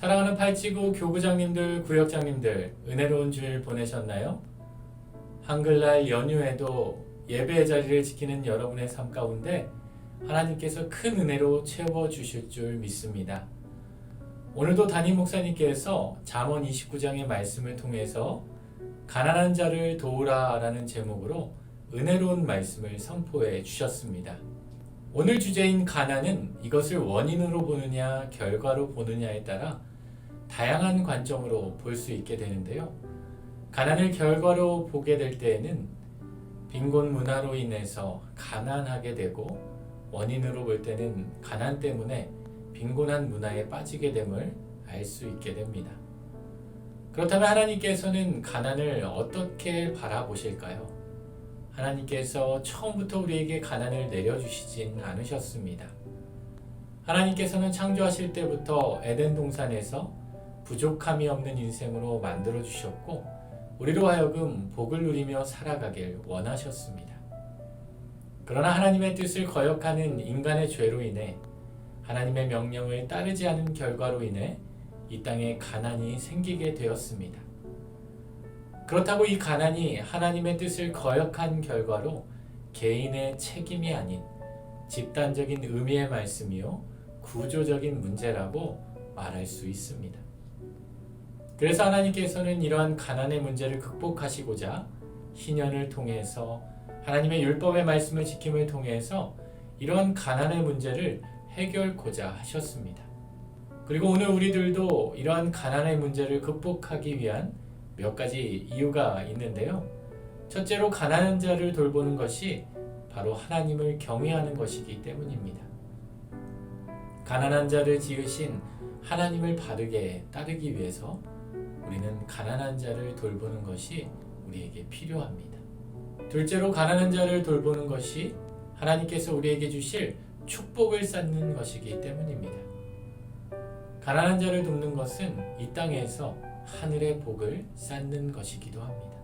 사랑하는 팔찌구 교구장님들, 구역장님들, 은혜로운 주일 보내셨나요? 한글날 연휴에도 예배의 자리를 지키는 여러분의 삶 가운데 하나님께서 큰 은혜로 채워주실 줄 믿습니다. 오늘도 담임 목사님께서 잠언 29장의 말씀을 통해서 가난한 자를 도우라 라는 제목으로 은혜로운 말씀을 선포해 주셨습니다. 오늘 주제인 가난은 이것을 원인으로 보느냐 결과로 보느냐에 따라 다양한 관점으로 볼 수 있게 되는데요. 가난을 결과로 보게 될 때에는 빈곤 문화로 인해서 가난하게 되고, 원인으로 볼 때는 가난 때문에 빈곤한 문화에 빠지게 됨을 알 수 있게 됩니다. 그렇다면 하나님께서는 가난을 어떻게 바라보실까요? 하나님께서 처음부터 우리에게 가난을 내려주시진 않으셨습니다. 하나님께서는 창조하실 때부터 에덴 동산에서 부족함이 없는 인생으로 만들어 주셨고, 우리로 하여금 복을 누리며 살아가길 원하셨습니다. 그러나 하나님의 뜻을 거역하는 인간의 죄로 인해, 하나님의 명령을 따르지 않은 결과로 인해 이 땅에 가난이 생기게 되었습니다. 그렇다고 이 가난이 하나님의 뜻을 거역한 결과로 개인의 책임이 아닌 집단적인 의미의 말씀이요 구조적인 문제라고 말할 수 있습니다. 그래서 하나님께서는 이러한 가난의 문제를 극복하시고자 희년을 통해서, 하나님의 율법의 말씀을 지킴을 통해서 이러한 가난의 문제를 해결코자 하셨습니다. 그리고 오늘 우리들도 이러한 가난의 문제를 극복하기 위한 몇 가지 이유가 있는데요. 첫째로 가난한 자를 돌보는 것이 바로 하나님을 경외하는 것이기 때문입니다. 가난한 자를 지으신 하나님을 바르게 따르기 위해서 우리는 가난한 자를 돌보는 것이 우리에게 필요합니다. 둘째로 가난한 자를 돌보는 것이 하나님께서 우리에게 주실 축복을 쌓는 것이기 때문입니다. 가난한 자를 돕는 것은 이 땅에서 하늘의 복을 쌓는 것이기도 합니다.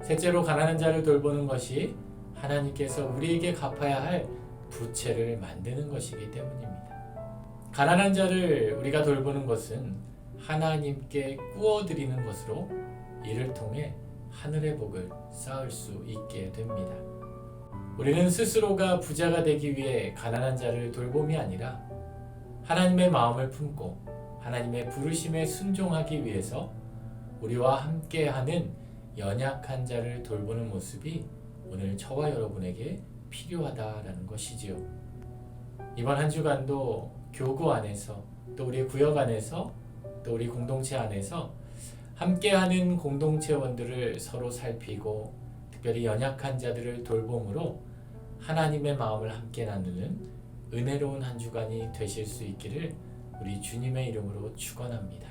셋째로 가난한 자를 돌보는 것이 하나님께서 우리에게 갚아야 할 부채를 만드는 것이기 때문입니다. 가난한 자를 우리가 돌보는 것은 하나님께 꾸어드리는 것으로 이를 통해 하늘의 복을 쌓을 수 있게 됩니다. 우리는 스스로가 부자가 되기 위해 가난한 자를 돌봄이 아니라 하나님의 마음을 품고 하나님의 부르심에 순종하기 위해서 우리와 함께하는 연약한 자를 돌보는 모습이 오늘 저와 여러분에게 필요하다라는 것이지요. 이번 한 주간도 교구 안에서, 또 우리 구역 안에서, 또 우리 공동체 안에서 함께하는 공동체원들을 서로 살피고 특별히 연약한 자들을 돌봄으로 하나님의 마음을 함께 나누는 은혜로운 한 주간이 되실 수 있기를 우리 주님의 이름으로 축원합니다.